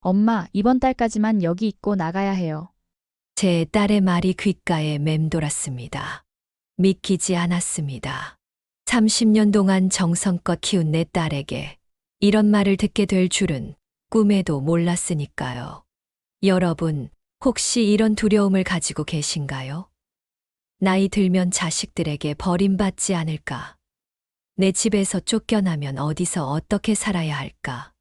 엄마, 이번 달까지만 여기 있고 나가야 해요. 제 딸의 말이 귓가에 맴돌았습니다. 믿기지 않았습니다. 30년 동안 정성껏 키운 내 딸에게 이런 말을 듣게 될 줄은 꿈에도 몰랐으니까요. 여러분, 혹시 이런 두려움을 가지고 계신가요? 나이 들면 자식들에게 버림받지 않을까? 내 집에서 쫓겨나면 어디서 어떻게 살아야 할까?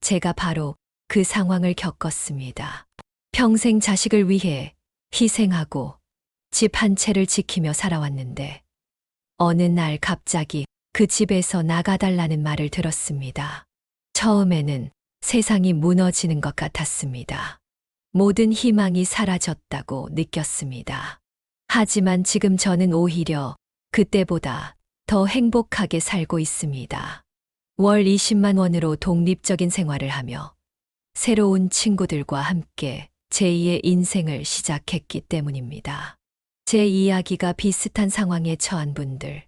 제가 바로 그 상황을 겪었습니다. 평생 자식을 위해 희생하고 집 한 채를 지키며 살아왔는데 어느 날 갑자기 그 집에서 나가달라는 말을 들었습니다. 처음에는 세상이 무너지는 것 같았습니다. 모든 희망이 사라졌다고 느꼈습니다. 하지만 지금 저는 오히려 그때보다 더 행복하게 살고 있습니다. 월 20만 원으로 독립적인 생활을 하며 새로운 친구들과 함께 제2의 인생을 시작했기 때문입니다. 제 이야기가 비슷한 상황에 처한 분들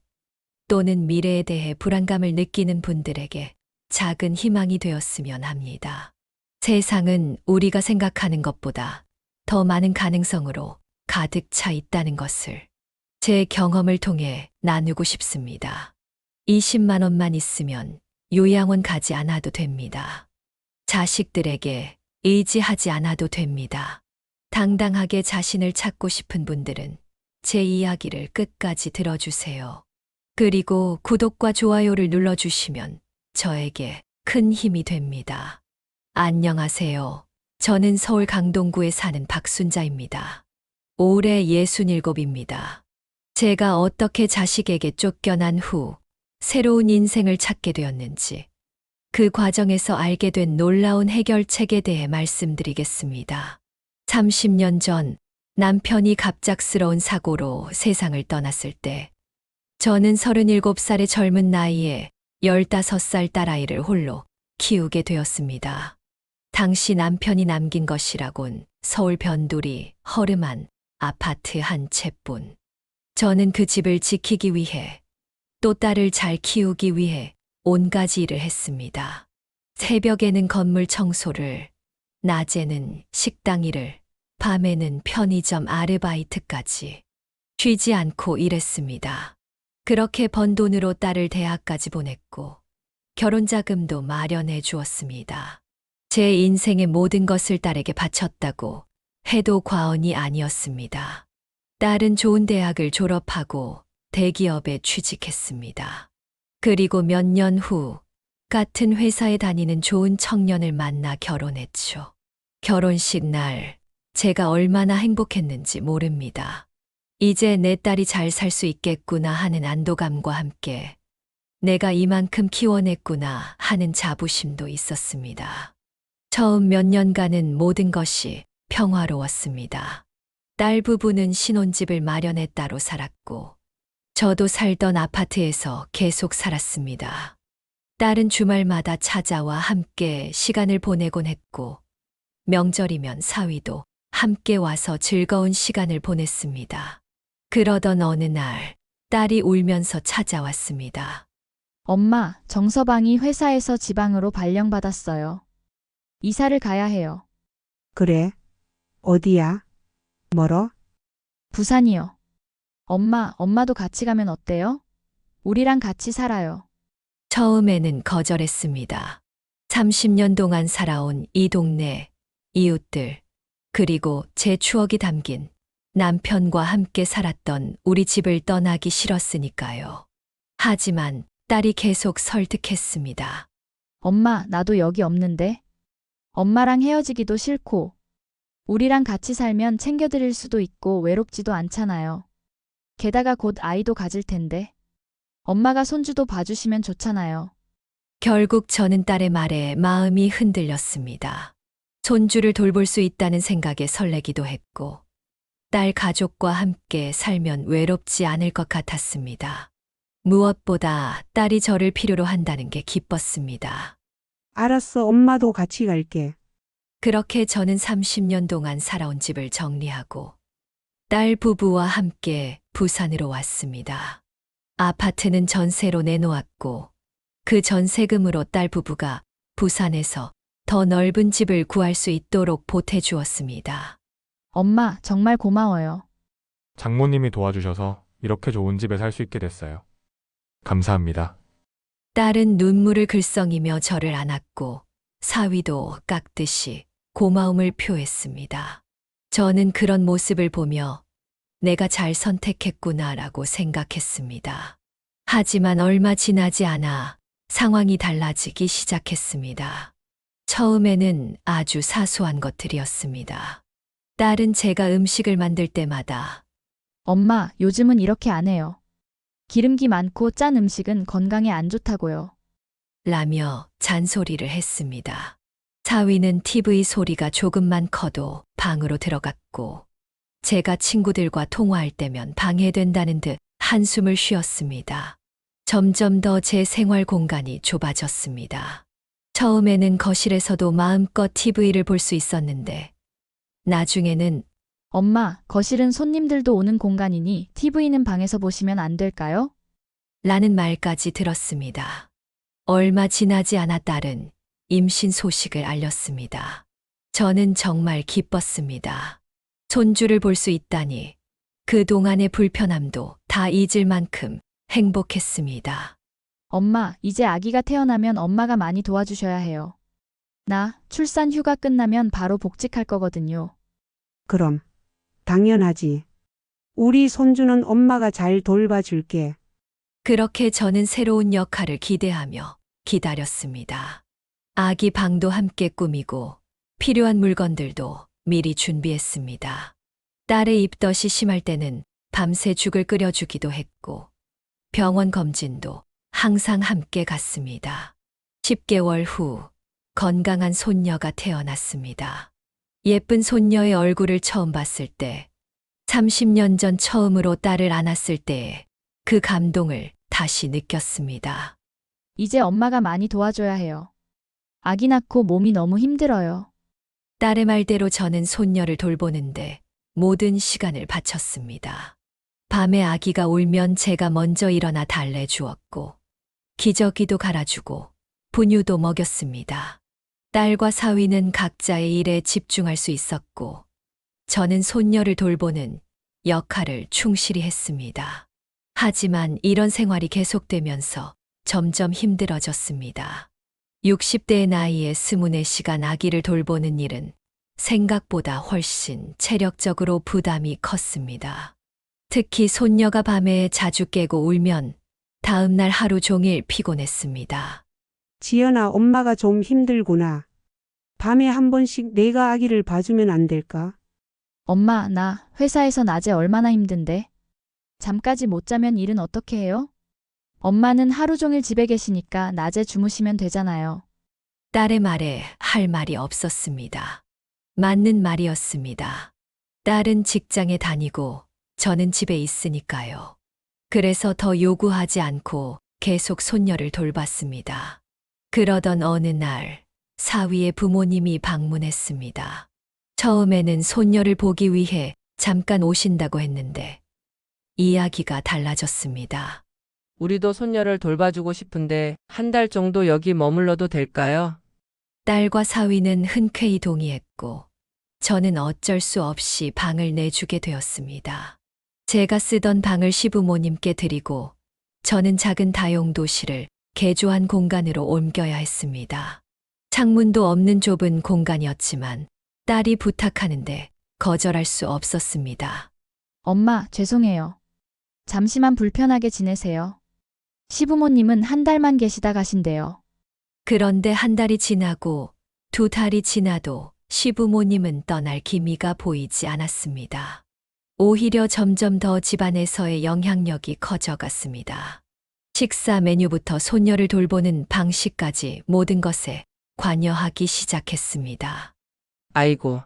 또는 미래에 대해 불안감을 느끼는 분들에게 작은 희망이 되었으면 합니다. 세상은 우리가 생각하는 것보다 더 많은 가능성으로 가득 차 있다는 것을 제 경험을 통해 나누고 싶습니다. 20만 원만 있으면 요양원 가지 않아도 됩니다. 자식들에게 의지하지 않아도 됩니다. 당당하게 자신을 찾고 싶은 분들은 제 이야기를 끝까지 들어주세요. 그리고 구독과 좋아요를 눌러주시면 저에게 큰 힘이 됩니다. 안녕하세요. 저는 서울 강동구에 사는 박순자입니다. 올해 67입니다. 제가 어떻게 자식에게 쫓겨난 후 새로운 인생을 찾게 되었는지 그 과정에서 알게 된 놀라운 해결책에 대해 말씀드리겠습니다. 30년 전 남편이 갑작스러운 사고로 세상을 떠났을 때 저는 37살의 젊은 나이에 15살 딸아이를 홀로 키우게 되었습니다. 당시 남편이 남긴 것이라곤 서울 변두리 허름한 아파트 한 채뿐. 저는 그 집을 지키기 위해 또 딸을 잘 키우기 위해 온가지 일을 했습니다. 새벽에는 건물 청소를, 낮에는 식당 일을, 밤에는 편의점 아르바이트까지 쉬지 않고 일했습니다. 그렇게 번 돈으로 딸을 대학까지 보냈고 결혼 자금도 마련해 주었습니다. 제 인생의 모든 것을 딸에게 바쳤다고 해도 과언이 아니었습니다. 딸은 좋은 대학을 졸업하고 대기업에 취직했습니다. 그리고 몇 년 후 같은 회사에 다니는 좋은 청년을 만나 결혼했죠. 결혼식 날 제가 얼마나 행복했는지 모릅니다. 이제 내 딸이 잘 살 수 있겠구나 하는 안도감과 함께 내가 이만큼 키워냈구나 하는 자부심도 있었습니다. 처음 몇 년간은 모든 것이 평화로웠습니다. 딸 부부는 신혼집을 마련해 따로 살았고 저도 살던 아파트에서 계속 살았습니다. 딸은 주말마다 찾아와 함께 시간을 보내곤 했고 명절이면 사위도 함께 와서 즐거운 시간을 보냈습니다. 그러던 어느 날 딸이 울면서 찾아왔습니다. 엄마, 정서방이 회사에서 지방으로 발령받았어요. 이사를 가야 해요. 그래? 어디야? 멀어? 부산이요. 엄마도 같이 가면 어때요? 우리랑 같이 살아요. 처음에는 거절했습니다. 30년 동안 살아온 이 동네, 이웃들, 그리고 제 추억이 담긴 남편과 함께 살았던 우리 집을 떠나기 싫었으니까요. 하지만 딸이 계속 설득했습니다. 엄마, 나도 여기 없는데. 엄마랑 헤어지기도 싫고. 우리랑 같이 살면 챙겨드릴 수도 있고 외롭지도 않잖아요. 게다가 곧 아이도 가질 텐데. 엄마가 손주도 봐주시면 좋잖아요. 결국 저는 딸의 말에 마음이 흔들렸습니다. 손주를 돌볼 수 있다는 생각에 설레기도 했고, 딸 가족과 함께 살면 외롭지 않을 것 같았습니다. 무엇보다 딸이 저를 필요로 한다는 게 기뻤습니다. 알았어, 엄마도 같이 갈게. 그렇게 저는 30년 동안 살아온 집을 정리하고 딸 부부와 함께 부산으로 왔습니다. 아파트는 전세로 내놓았고 그 전세금으로 딸 부부가 부산에서 더 넓은 집을 구할 수 있도록 보태주었습니다. 엄마, 정말 고마워요. 장모님이 도와주셔서 이렇게 좋은 집에 살 수 있게 됐어요. 감사합니다. 딸은 눈물을 글썽이며 저를 안았고 사위도 깎듯이 고마움을 표했습니다. 저는 그런 모습을 보며 내가 잘 선택했구나라고 생각했습니다. 하지만 얼마 지나지 않아 상황이 달라지기 시작했습니다. 처음에는 아주 사소한 것들이었습니다. 딸은 제가 음식을 만들 때마다 엄마, 요즘은 이렇게 안 해요. 기름기 많고 짠 음식은 건강에 안 좋다고요. 라며 잔소리를 했습니다. 사위는 TV 소리가 조금만 커도 방으로 들어갔고 제가 친구들과 통화할 때면 방해된다는 듯 한숨을 쉬었습니다. 점점 더 제 생활 공간이 좁아졌습니다. 처음에는 거실에서도 마음껏 TV를 볼 수 있었는데 나중에는 엄마, 거실은 손님들도 오는 공간이니 TV는 방에서 보시면 안 될까요? 라는 말까지 들었습니다. 얼마 지나지 않아 딸은 임신 소식을 알렸습니다. 저는 정말 기뻤습니다. 손주를 볼 수 있다니 그동안의 불편함도 다 잊을 만큼 행복했습니다. 엄마, 이제 아기가 태어나면 엄마가 많이 도와주셔야 해요. 나 출산 휴가 끝나면 바로 복직할 거거든요. 그럼. 당연하지. 우리 손주는 엄마가 잘 돌봐줄게. 그렇게 저는 새로운 역할을 기대하며 기다렸습니다. 아기 방도 함께 꾸미고 필요한 물건들도 미리 준비했습니다. 딸의 입덧이 심할 때는 밤새 죽을 끓여주기도 했고 병원 검진도 항상 함께 갔습니다. 10개월 후 건강한 손녀가 태어났습니다. 예쁜 손녀의 얼굴을 처음 봤을 때 30년 전 처음으로 딸을 안았을 때의 그 감동을 다시 느꼈습니다. 이제 엄마가 많이 도와줘야 해요. 아기 낳고 몸이 너무 힘들어요. 딸의 말대로 저는 손녀를 돌보는데 모든 시간을 바쳤습니다. 밤에 아기가 울면 제가 먼저 일어나 달래주었고 기저귀도 갈아주고 분유도 먹였습니다. 딸과 사위는 각자의 일에 집중할 수 있었고 저는 손녀를 돌보는 역할을 충실히 했습니다. 하지만 이런 생활이 계속되면서 점점 힘들어졌습니다. 60대의 나이에 24시간 아기를 돌보는 일은 생각보다 훨씬 체력적으로 부담이 컸습니다. 특히 손녀가 밤에 자주 깨고 울면 다음 날 하루 종일 피곤했습니다. 지연아, 엄마가 좀 힘들구나. 밤에 한 번씩 내가 아기를 봐주면 안 될까? 엄마, 나 회사에서 낮에 얼마나 힘든데. 잠까지 못 자면 일은 어떻게 해요? 엄마는 하루 종일 집에 계시니까 낮에 주무시면 되잖아요. 딸의 말에 할 말이 없었습니다. 맞는 말이었습니다. 딸은 직장에 다니고 저는 집에 있으니까요. 그래서 더 요구하지 않고 계속 손녀를 돌봤습니다. 그러던 어느 날 사위의 부모님이 방문했습니다. 처음에는 손녀를 보기 위해 잠깐 오신다고 했는데 이야기가 달라졌습니다. 우리도 손녀를 돌봐주고 싶은데 한 달 정도 여기 머물러도 될까요? 딸과 사위는 흔쾌히 동의했고 저는 어쩔 수 없이 방을 내주게 되었습니다. 제가 쓰던 방을 시부모님께 드리고 저는 작은 다용도실을 개조한 공간으로 옮겨야 했습니다. 창문도 없는 좁은 공간이었지만 딸이 부탁하는데 거절할 수 없었습니다. 엄마, 죄송해요. 잠시만 불편하게 지내세요. 시부모님은 한 달만 계시다 가신대요. 그런데 한 달이 지나고 두 달이 지나도 시부모님은 떠날 기미가 보이지 않았습니다. 오히려 점점 더 집안에서의 영향력이 커져갔습니다. 식사 메뉴부터 손녀를 돌보는 방식까지 모든 것에 관여하기 시작했습니다. 아이고.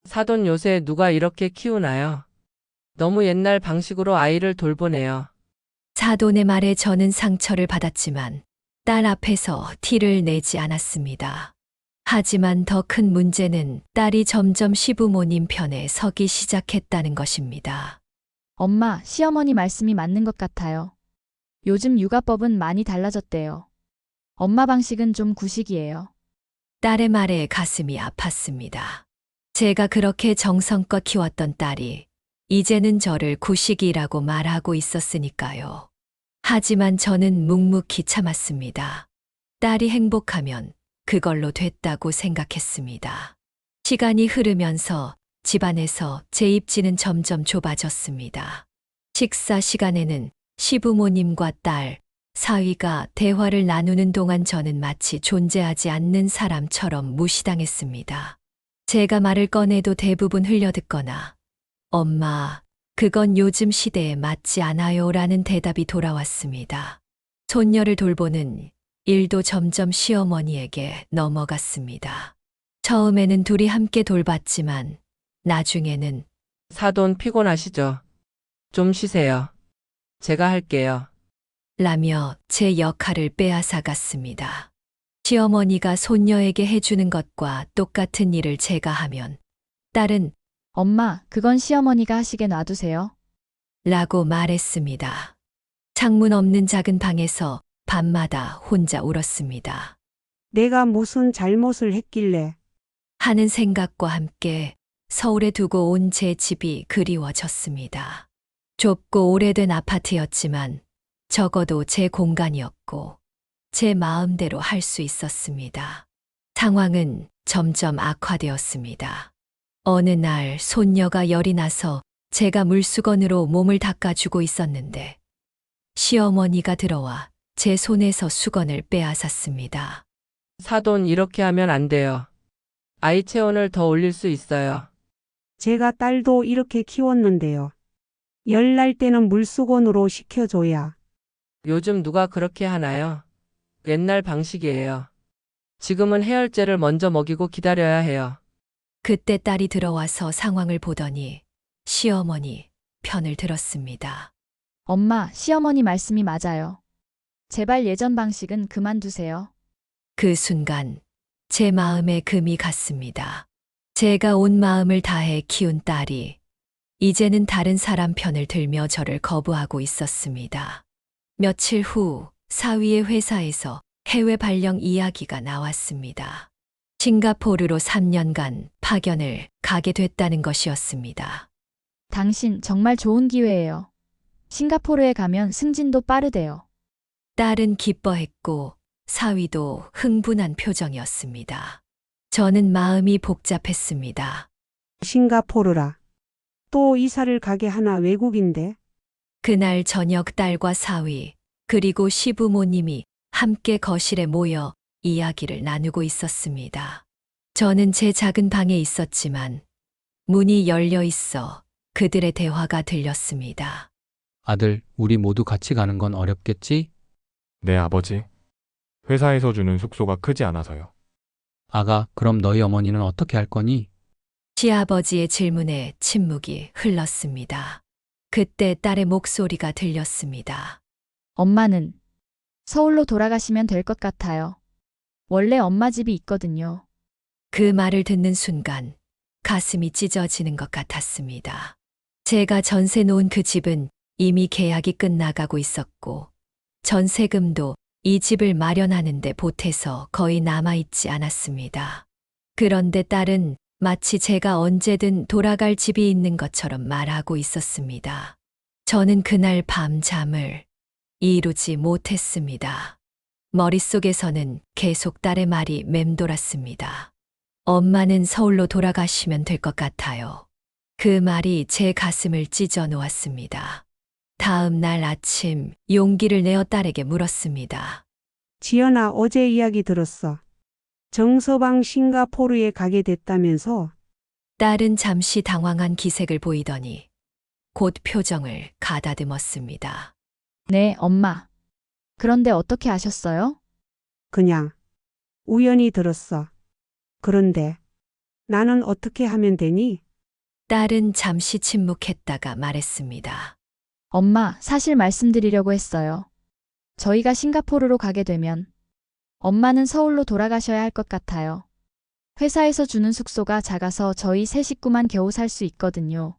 사돈 요새 누가 이렇게 키우나요? 너무 옛날 방식으로 아이를 돌보네요. 사돈의 말에 저는 상처를 받았지만 딸 앞에서 티를 내지 않았습니다. 하지만 더 큰 문제는 딸이 점점 시부모님 편에 서기 시작했다는 것입니다. 엄마, 시어머니 말씀이 맞는 것 같아요. 요즘 육아법은 많이 달라졌대요. 엄마 방식은 좀 구식이에요. 딸의 말에 가슴이 아팠습니다. 제가 그렇게 정성껏 키웠던 딸이 이제는 저를 구식이라고 말하고 있었으니까요. 하지만 저는 묵묵히 참았습니다. 딸이 행복하면 그걸로 됐다고 생각했습니다. 시간이 흐르면서 집안에서 제 입지는 점점 좁아졌습니다. 식사 시간에는 시부모님과 딸, 사위가 대화를 나누는 동안 저는 마치 존재하지 않는 사람처럼 무시당했습니다. 제가 말을 꺼내도 대부분 흘려듣거나 엄마, 그건 요즘 시대에 맞지 않아요 라는 대답이 돌아왔습니다. 손녀를 돌보는 일도 점점 시어머니에게 넘어갔습니다. 처음에는 둘이 함께 돌봤지만 나중에는 사돈 피곤하시죠? 좀 쉬세요. 제가 할게요. 라며 제 역할을 빼앗아 갔습니다. 시어머니가 손녀에게 해주는 것과 똑같은 일을 제가 하면 딸은 엄마, 그건 시어머니가 하시게 놔두세요. 라고 말했습니다. 창문 없는 작은 방에서 밤마다 혼자 울었습니다. 내가 무슨 잘못을 했길래. 하는 생각과 함께 서울에 두고 온 제 집이 그리워졌습니다. 좁고 오래된 아파트였지만 적어도 제 공간이었고 제 마음대로 할 수 있었습니다. 상황은 점점 악화되었습니다. 어느 날 손녀가 열이 나서 제가 물수건으로 몸을 닦아주고 있었는데 시어머니가 들어와 제 손에서 수건을 빼앗았습니다. 사돈 이렇게 하면 안 돼요. 아이 체온을 더 올릴 수 있어요. 제가 딸도 이렇게 키웠는데요. 열 날 때는 물수건으로 식혀줘야. 요즘 누가 그렇게 하나요? 옛날 방식이에요. 지금은 해열제를 먼저 먹이고 기다려야 해요. 그때 딸이 들어와서 상황을 보더니 시어머니 편을 들었습니다. 엄마, 시어머니 말씀이 맞아요. 제발 예전 방식은 그만두세요. 그 순간 제 마음에 금이 갔습니다. 제가 온 마음을 다해 키운 딸이 이제는 다른 사람 편을 들며 저를 거부하고 있었습니다. 며칠 후 사위의 회사에서 해외 발령 이야기가 나왔습니다. 싱가포르로 3년간 파견을 가게 됐다는 것이었습니다. 당신 정말 좋은 기회예요. 싱가포르에 가면 승진도 빠르대요. 딸은 기뻐했고 사위도 흥분한 표정이었습니다. 저는 마음이 복잡했습니다. 싱가포르라. 또 이사를 가게 하나 외국인데. 그날 저녁 딸과 사위 그리고 시부모님이 함께 거실에 모여 이야기를 나누고 있었습니다. 저는 제 작은 방에 있었지만 문이 열려 있어 그들의 대화가 들렸습니다. 아들, 우리 모두 같이 가는 건 어렵겠지? 네, 아버지. 회사에서 주는 숙소가 크지 않아서요. 아가, 그럼 너희 어머니는 어떻게 할 거니? 시아버지의 질문에 침묵이 흘렀습니다. 그때 딸의 목소리가 들렸습니다. 엄마는 서울로 돌아가시면 될 것 같아요. 원래 엄마 집이 있거든요. 그 말을 듣는 순간 가슴이 찢어지는 것 같았습니다. 제가 전세 놓은 그 집은 이미 계약이 끝나가고 있었고 전세금도 이 집을 마련하는데 보태서 거의 남아있지 않았습니다. 그런데 딸은 마치 제가 언제든 돌아갈 집이 있는 것처럼 말하고 있었습니다. 저는 그날 밤 잠을 이루지 못했습니다. 머릿속에서는 계속 딸의 말이 맴돌았습니다. 엄마는 서울로 돌아가시면 될 것 같아요. 그 말이 제 가슴을 찢어 놓았습니다. 다음 날 아침 용기를 내어 딸에게 물었습니다. 지연아, 어제 이야기 들었어. 정서방 싱가포르에 가게 됐다면서? 딸은 잠시 당황한 기색을 보이더니 곧 표정을 가다듬었습니다. 네, 엄마. 그런데 어떻게 아셨어요? 그냥 우연히 들었어. 그런데 나는 어떻게 하면 되니? 딸은 잠시 침묵했다가 말했습니다. 엄마, 사실 말씀드리려고 했어요. 저희가 싱가포르로 가게 되면 엄마는 서울로 돌아가셔야 할 것 같아요. 회사에서 주는 숙소가 작아서 저희 세 식구만 겨우 살 수 있거든요.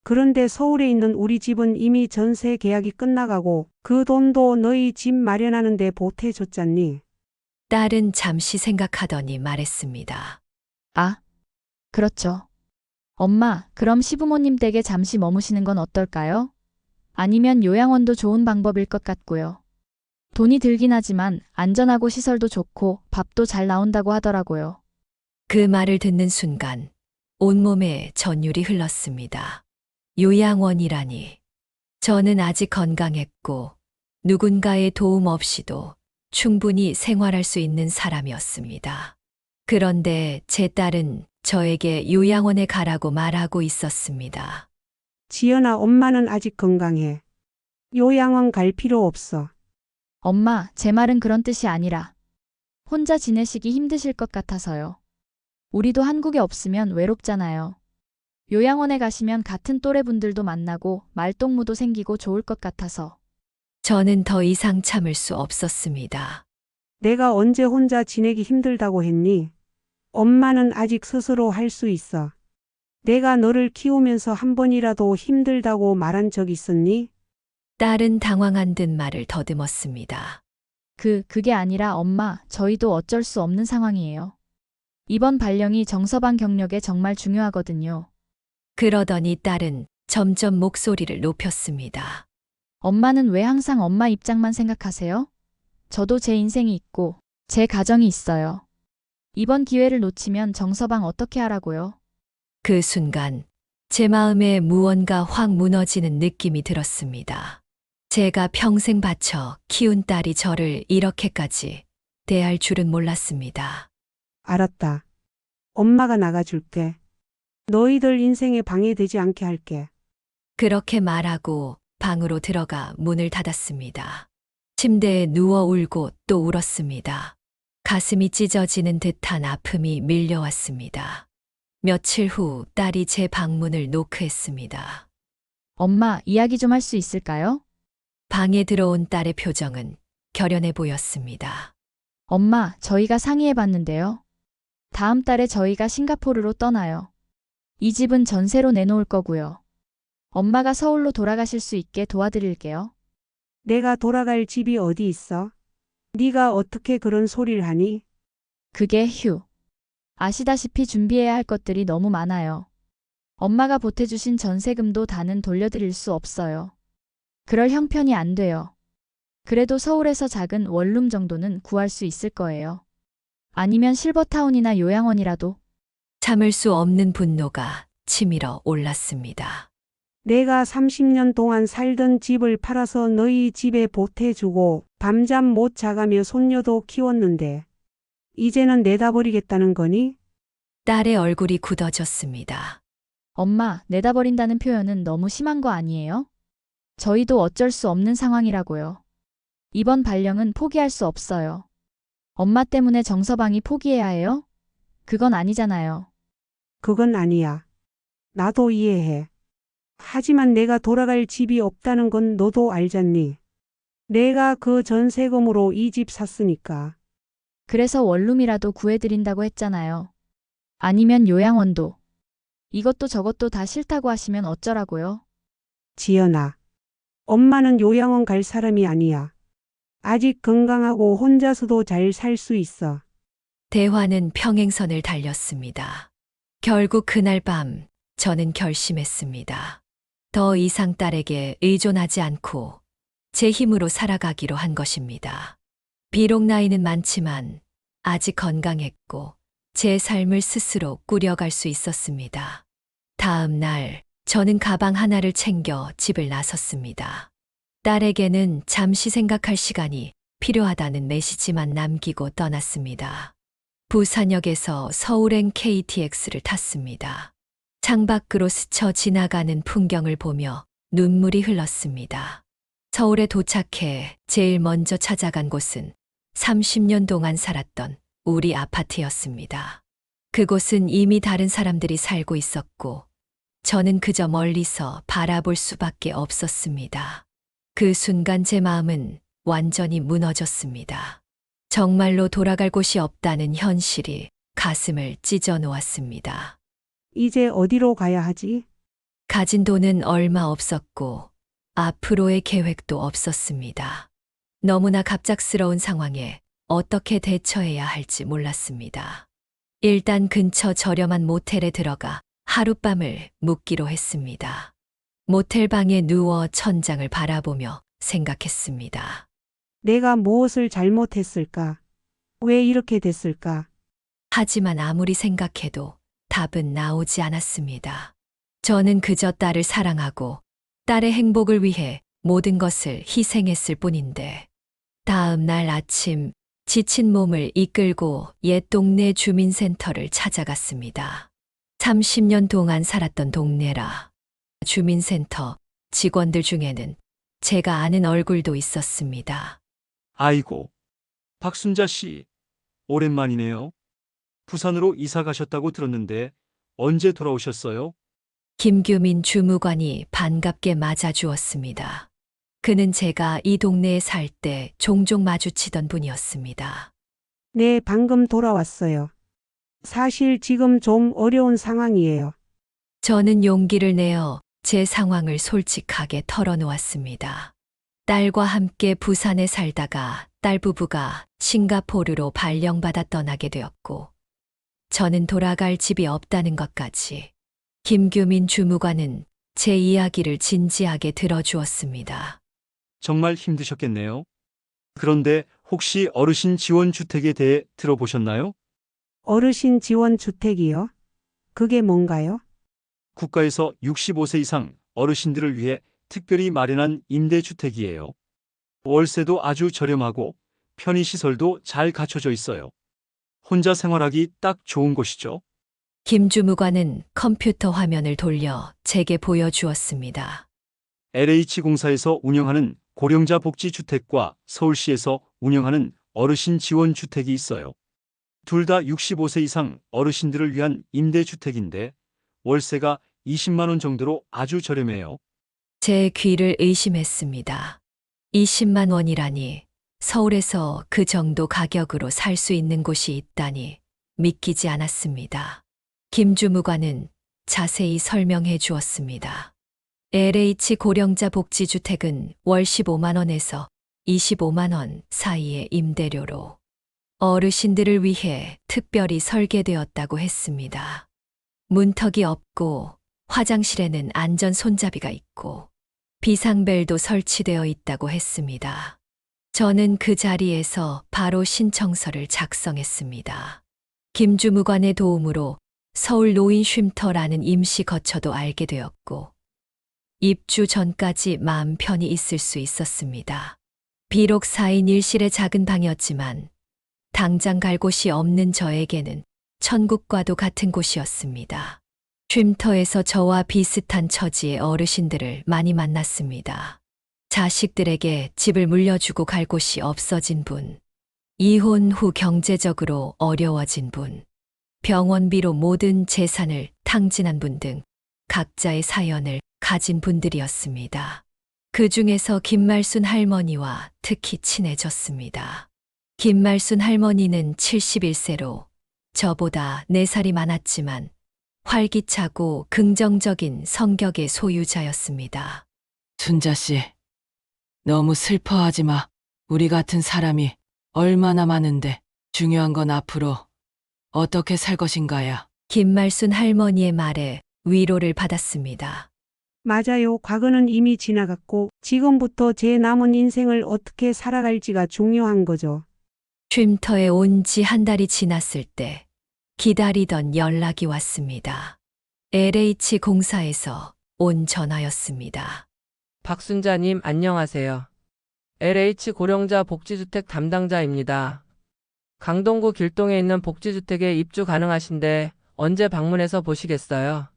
그런데 서울에 있는 우리 집은 이미 전세 계약이 끝나가고 그 돈도 너희 집 마련하는데 보태줬잖니. 딸은 잠시 생각하더니 말했습니다. 아, 그렇죠. 엄마, 그럼 시부모님 댁에 잠시 머무시는 건 어떨까요? 아니면 요양원도 좋은 방법일 것 같고요. 돈이 들긴 하지만 안전하고 시설도 좋고 밥도 잘 나온다고 하더라고요. 그 말을 듣는 순간 온몸에 전율이 흘렀습니다. 요양원이라니. 저는 아직 건강했고 누군가의 도움 없이도 충분히 생활할 수 있는 사람이었습니다. 그런데 제 딸은 저에게 요양원에 가라고 말하고 있었습니다. 지연아, 엄마는 아직 건강해. 요양원 갈 필요 없어. 엄마, 제 말은 그런 뜻이 아니라 혼자 지내시기 힘드실 것 같아서요. 우리도 한국에 없으면 외롭잖아요. 요양원에 가시면 같은 또래 분들도 만나고 말동무도 생기고 좋을 것 같아서. 저는 더 이상 참을 수 없었습니다. 내가 언제 혼자 지내기 힘들다고 했니? 엄마는 아직 스스로 할 수 있어. 내가 너를 키우면서 한 번이라도 힘들다고 말한 적 있었니? 딸은 당황한 듯 말을 더듬었습니다. 그게 아니라 엄마, 저희도 어쩔 수 없는 상황이에요. 이번 발령이 정서방 경력에 정말 중요하거든요. 그러더니 딸은 점점 목소리를 높였습니다. 엄마는 왜 항상 엄마 입장만 생각하세요? 저도 제 인생이 있고 제 가정이 있어요. 이번 기회를 놓치면 정서방 어떻게 하라고요? 그 순간 제 마음에 무언가 확 무너지는 느낌이 들었습니다. 제가 평생 바쳐 키운 딸이 저를 이렇게까지 대할 줄은 몰랐습니다. 알았다. 엄마가 나가줄게. 너희들 인생에 방해되지 않게 할게. 그렇게 말하고 방으로 들어가 문을 닫았습니다. 침대에 누워 울고 또 울었습니다. 가슴이 찢어지는 듯한 아픔이 밀려왔습니다. 며칠 후 딸이 제 방문을 노크했습니다. 엄마, 이야기 좀 할 수 있을까요? 방에 들어온 딸의 표정은 결연해 보였습니다. 엄마, 저희가 상의해 봤는데요. 다음 달에 저희가 싱가포르로 떠나요. 이 집은 전세로 내놓을 거고요. 엄마가 서울로 돌아가실 수 있게 도와드릴게요. 내가 돌아갈 집이 어디 있어? 네가 어떻게 그런 소리를 하니? 그게 휴. 아시다시피 준비해야 할 것들이 너무 많아요. 엄마가 보태주신 전세금도 다는 돌려드릴 수 없어요. 그럴 형편이 안 돼요. 그래도 서울에서 작은 원룸 정도는 구할 수 있을 거예요. 아니면 실버타운이나 요양원이라도. 참을 수 없는 분노가 치밀어 올랐습니다. 내가 30년 동안 살던 집을 팔아서 너희 집에 보태주고 밤잠 못 자가며 손녀도 키웠는데 이제는 내다버리겠다는 거니? 딸의 얼굴이 굳어졌습니다. 엄마, 내다버린다는 표현은 너무 심한 거 아니에요? 저희도 어쩔 수 없는 상황이라고요. 이번 발령은 포기할 수 없어요. 엄마 때문에 정서방이 포기해야 해요? 그건 아니잖아요. 그건 아니야. 나도 이해해. 하지만 내가 돌아갈 집이 없다는 건 너도 알잖니. 내가 그 전세금으로 이 집 샀으니까. 그래서 원룸이라도 구해드린다고 했잖아요. 아니면 요양원도. 이것도 저것도 다 싫다고 하시면 어쩌라고요? 지연아. 엄마는 요양원 갈 사람이 아니야. 아직 건강하고 혼자서도 잘 살 수 있어. 대화는 평행선을 달렸습니다. 결국 그날 밤 저는 결심했습니다. 더 이상 딸에게 의존하지 않고 제 힘으로 살아가기로 한 것입니다. 비록 나이는 많지만 아직 건강했고 제 삶을 스스로 꾸려갈 수 있었습니다. 다음 날 저는 가방 하나를 챙겨 집을 나섰습니다. 딸에게는 잠시 생각할 시간이 필요하다는 메시지만 남기고 떠났습니다. 부산역에서 서울행 KTX를 탔습니다. 창밖으로 스쳐 지나가는 풍경을 보며 눈물이 흘렀습니다. 서울에 도착해 제일 먼저 찾아간 곳은 30년 동안 살았던 우리 아파트였습니다. 그곳은 이미 다른 사람들이 살고 있었고 저는 그저 멀리서 바라볼 수밖에 없었습니다. 그 순간 제 마음은 완전히 무너졌습니다. 정말로 돌아갈 곳이 없다는 현실이 가슴을 찢어 놓았습니다. 이제 어디로 가야 하지? 가진 돈은 얼마 없었고 앞으로의 계획도 없었습니다. 너무나 갑작스러운 상황에 어떻게 대처해야 할지 몰랐습니다. 일단 근처 저렴한 모텔에 들어가 하룻밤을 묵기로 했습니다. 모텔 방에 누워 천장을 바라보며 생각했습니다. 내가 무엇을 잘못했을까? 왜 이렇게 됐을까? 하지만 아무리 생각해도 답은 나오지 않았습니다. 저는 그저 딸을 사랑하고 딸의 행복을 위해 모든 것을 희생했을 뿐인데, 다음 날 아침 지친 몸을 이끌고 옛 동네 주민센터를 찾아갔습니다. 30년 동안 살았던 동네라 주민센터 직원들 중에는 제가 아는 얼굴도 있었습니다. 아이고, 박순자 씨, 오랜만이네요. 부산으로 이사 가셨다고 들었는데 언제 돌아오셨어요? 김규민 주무관이 반갑게 맞아주었습니다. 그는 제가 이 동네에 살 때 종종 마주치던 분이었습니다. 네, 방금 돌아왔어요. 사실 지금 좀 어려운 상황이에요. 저는 용기를 내어 제 상황을 솔직하게 털어놓았습니다. 딸과 함께 부산에 살다가 딸 부부가 싱가포르로 발령받아 떠나게 되었고, 저는 돌아갈 집이 없다는 것까지. 김규민 주무관은 제 이야기를 진지하게 들어주었습니다. 정말 힘드셨겠네요. 그런데 혹시 어르신 지원 주택에 대해 들어보셨나요? 어르신 지원 주택이요? 그게 뭔가요? 국가에서 65세 이상 어르신들을 위해 특별히 마련한 임대주택이에요. 월세도 아주 저렴하고 편의시설도 잘 갖춰져 있어요. 혼자 생활하기 딱 좋은 곳이죠. 김 주무관은 컴퓨터 화면을 돌려 제게 보여주었습니다. LH공사에서 운영하는 고령자 복지주택과 서울시에서 운영하는 어르신 지원 주택이 있어요. 둘 다 65세 이상 어르신들을 위한 임대주택인데 월세가 20만 원 정도로 아주 저렴해요. 제 귀를 의심했습니다. 20만 원이라니, 서울에서 그 정도 가격으로 살 수 있는 곳이 있다니 믿기지 않았습니다. 김 주무관은 자세히 설명해 주었습니다. LH 고령자 복지주택은 월 15만 원에서 25만 원 사이의 임대료로 어르신들을 위해 특별히 설계되었다고 했습니다. 문턱이 없고 화장실에는 안전 손잡이가 있고 비상벨도 설치되어 있다고 했습니다. 저는 그 자리에서 바로 신청서를 작성했습니다. 김 주무관의 도움으로 서울 노인 쉼터라는 임시 거처도 알게 되었고, 입주 전까지 마음 편히 있을 수 있었습니다. 비록 4인 1실의 작은 방이었지만 당장 갈 곳이 없는 저에게는 천국과도 같은 곳이었습니다. 쉼터에서 저와 비슷한 처지의 어르신들을 많이 만났습니다. 자식들에게 집을 물려주고 갈 곳이 없어진 분, 이혼 후 경제적으로 어려워진 분, 병원비로 모든 재산을 탕진한 분 등 각자의 사연을 가진 분들이었습니다. 그 중에서 김말순 할머니와 특히 친해졌습니다. 김말순 할머니는 71세로 저보다 4살이 많았지만 활기차고 긍정적인 성격의 소유자였습니다. 순자 씨, 너무 슬퍼하지 마. 우리 같은 사람이 얼마나 많은데 중요한 건 앞으로 어떻게 살 것인가야. 김말순 할머니의 말에 위로를 받았습니다. 맞아요. 과거는 이미 지나갔고 지금부터 제 남은 인생을 어떻게 살아갈지가 중요한 거죠. 쉼터에 온 지 한 달이 지났을 때 기다리던 연락이 왔습니다. LH공사에서 온 전화였습니다. 박순자님 안녕하세요. LH 고령자 복지주택 담당자입니다. 강동구 길동에 있는 복지주택에 입주 가능하신데 언제 방문해서 보시겠어요?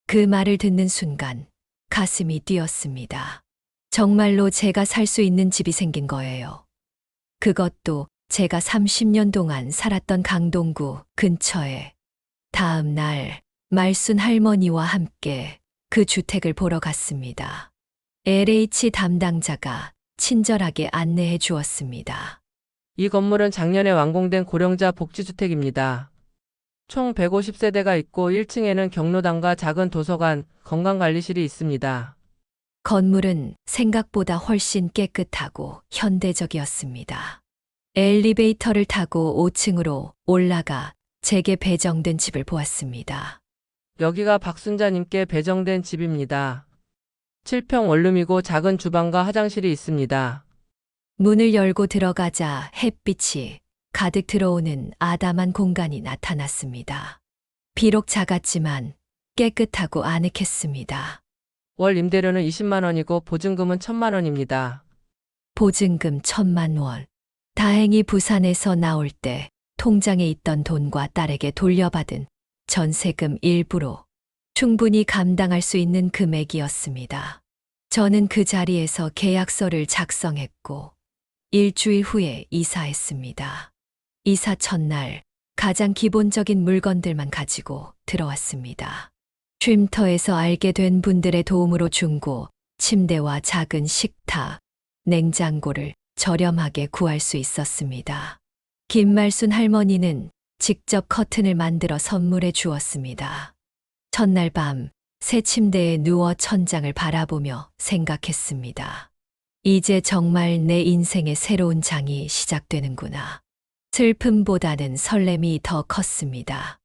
그 말을 듣는 순간 가슴이 뛰었습니다. 정말로 제가 살 수 있는 집이 생긴 거예요. 그것도 제가 30년 동안 살았던 강동구 근처에. 다음 날 말순 할머니와 함께 그 주택을 보러 갔습니다. LH 담당자가 친절하게 안내해 주었습니다. 이 건물은 작년에 완공된 고령자 복지주택입니다. 총 150세대가 있고 1층에는 경로당과 작은 도서관, 건강관리실이 있습니다. 건물은 생각보다 훨씬 깨끗하고 현대적이었습니다. 엘리베이터를 타고 5층으로 올라가 제게 배정된 집을 보았습니다. 여기가 박순자님께 배정된 집입니다. 7평 원룸이고 작은 주방과 화장실이 있습니다. 문을 열고 들어가자 햇빛이 가득 들어오는 아담한 공간이 나타났습니다. 비록 작았지만 깨끗하고 아늑했습니다. 월 임대료는 20만 원이고 보증금은 1,000만 원입니다. 보증금 1,000만 원. 다행히 부산에서 나올 때 통장에 있던 돈과 딸에게 돌려받은 전세금 일부로 충분히 감당할 수 있는 금액이었습니다. 저는 그 자리에서 계약서를 작성했고 일주일 후에 이사했습니다. 이사 첫날 가장 기본적인 물건들만 가지고 들어왔습니다. 쉼터에서 알게 된 분들의 도움으로 중고, 침대와 작은 식탁, 냉장고를 저렴하게 구할 수 있었습니다. 김말순 할머니는 직접 커튼을 만들어 선물해 주었습니다. 첫날 밤 새 침대에 누워 천장을 바라보며 생각했습니다. 이제 정말 내 인생의 새로운 장이 시작되는구나. 슬픔보다는 설렘이 더 컸습니다.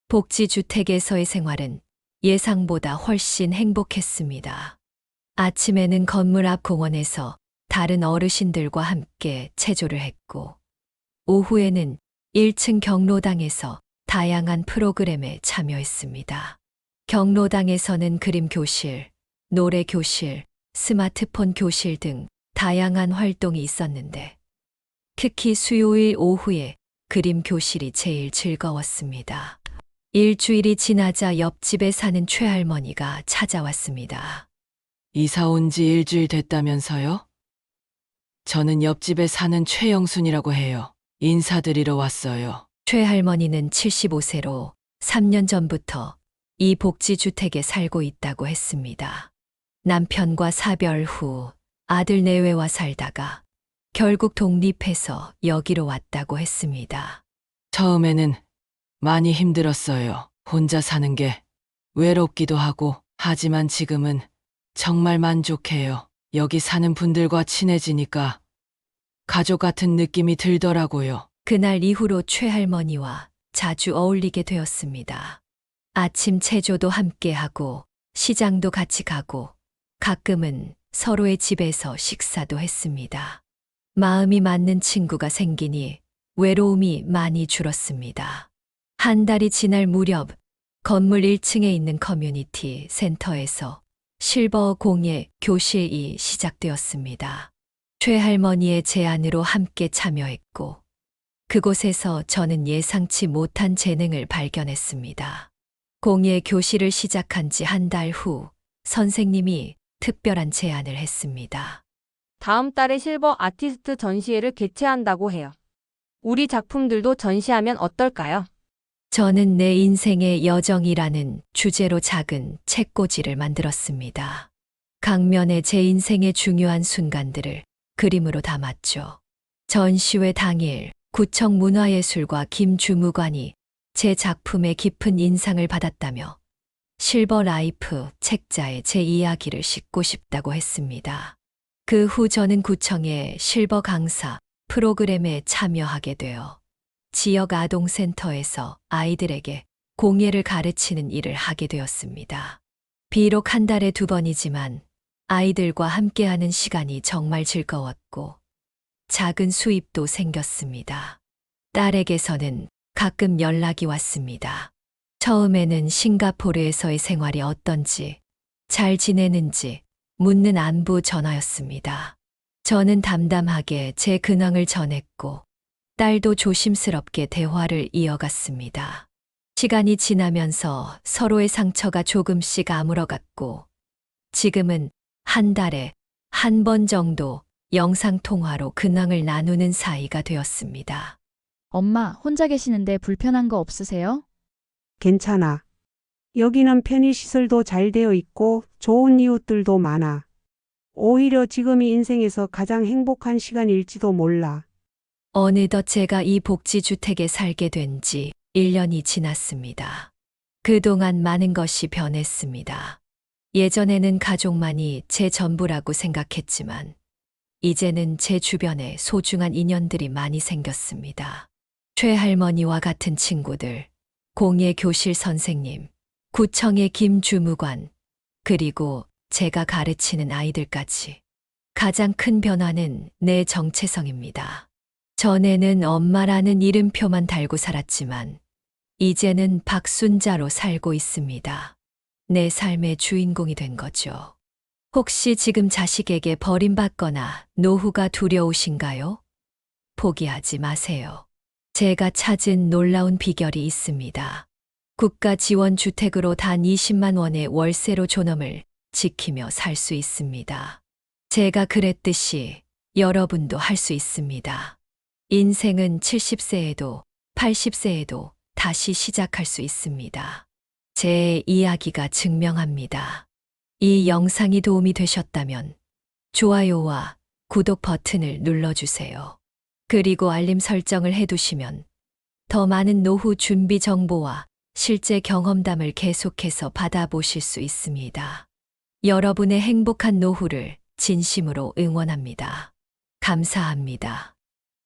복지주택에서의 생활은 예상보다 훨씬 행복했습니다. 아침에는 건물 앞 공원에서 다른 어르신들과 함께 체조를 했고, 오후에는 1층 경로당에서 다양한 프로그램에 참여했습니다. 경로당에서는 그림 교실, 노래 교실, 스마트폰 교실 등 다양한 활동이 있었는데, 특히 수요일 오후에 그림 교실이 제일 즐거웠습니다. 일주일이 지나자 옆집에 사는 최할머니가 찾아왔습니다. 이사 온 지 일주일 됐다면서요? 저는 옆집에 사는 최영순이라고 해요. 인사드리러 왔어요. 최할머니는 75세로 3년 전부터 이 복지주택에 살고 있다고 했습니다. 남편과 사별 후 아들 내외와 살다가 결국 독립해서 여기로 왔다고 했습니다. 처음에는 많이 힘들었어요. 혼자 사는 게 외롭기도 하고, 하지만 지금은 정말 만족해요. 여기 사는 분들과 친해지니까 가족 같은 느낌이 들더라고요. 그날 이후로 최할머니와 자주 어울리게 되었습니다. 아침 체조도 함께 하고, 시장도 같이 가고, 가끔은 서로의 집에서 식사도 했습니다. 마음이 맞는 친구가 생기니 외로움이 많이 줄었습니다. 한 달이 지날 무렵 건물 1층에 있는 커뮤니티 센터에서 실버 공예 교실이 시작되었습니다. 최할머니의 제안으로 함께 참여했고, 그곳에서 저는 예상치 못한 재능을 발견했습니다. 공예 교실을 시작한 지 한 달 후 선생님이 특별한 제안을 했습니다. 다음 달에 실버 아티스트 전시회를 개최한다고 해요. 우리 작품들도 전시하면 어떨까요? 저는 내 인생의 여정이라는 주제로 작은 책꽂이를 만들었습니다. 강면에 제 인생의 중요한 순간들을 그림으로 담았죠. 전시회 당일 구청 문화예술과 김 주무관이 제 작품에 깊은 인상을 받았다며 실버 라이프 책자에 제 이야기를 싣고 싶다고 했습니다. 그 후 저는 구청의 실버 강사 프로그램에 참여하게 되어 지역 아동센터에서 아이들에게 공예를 가르치는 일을 하게 되었습니다. 비록 한 달에 2번이지만 아이들과 함께하는 시간이 정말 즐거웠고 작은 수입도 생겼습니다. 딸에게서는 가끔 연락이 왔습니다. 처음에는 싱가포르에서의 생활이 어떤지, 잘 지내는지 묻는 안부 전화였습니다. 저는 담담하게 제 근황을 전했고, 딸도 조심스럽게 대화를 이어갔습니다. 시간이 지나면서 서로의 상처가 조금씩 아물어갔고, 지금은 한 달에 한 번 정도 영상통화로 근황을 나누는 사이가 되었습니다. 엄마, 혼자 계시는데 불편한 거 없으세요? 괜찮아. 여기는 편의시설도 잘 되어 있고 좋은 이웃들도 많아. 오히려 지금이 인생에서 가장 행복한 시간일지도 몰라. 어느덧 제가 이 복지주택에 살게 된 지 1년이 지났습니다. 그동안 많은 것이 변했습니다. 예전에는 가족만이 제 전부라고 생각했지만 이제는 제 주변에 소중한 인연들이 많이 생겼습니다. 최할머니와 같은 친구들, 공예 교실 선생님, 구청의 김 주무관, 그리고 제가 가르치는 아이들까지. 가장 큰 변화는 내 정체성입니다. 전에는 엄마라는 이름표만 달고 살았지만, 이제는 박순자로 살고 있습니다. 내 삶의 주인공이 된 거죠. 혹시 지금 자식에게 버림받거나 노후가 두려우신가요? 포기하지 마세요. 제가 찾은 놀라운 비결이 있습니다. 국가 지원 주택으로 단 20만 원의 월세로 존엄을 지키며 살 수 있습니다. 제가 그랬듯이 여러분도 할 수 있습니다. 인생은 70세에도 80세에도 다시 시작할 수 있습니다. 제 이야기가 증명합니다. 이 영상이 도움이 되셨다면 좋아요와 구독 버튼을 눌러주세요. 그리고 알림 설정을 해두시면 더 많은 노후 준비 정보와 실제 경험담을 계속해서 받아보실 수 있습니다. 여러분의 행복한 노후를 진심으로 응원합니다. 감사합니다.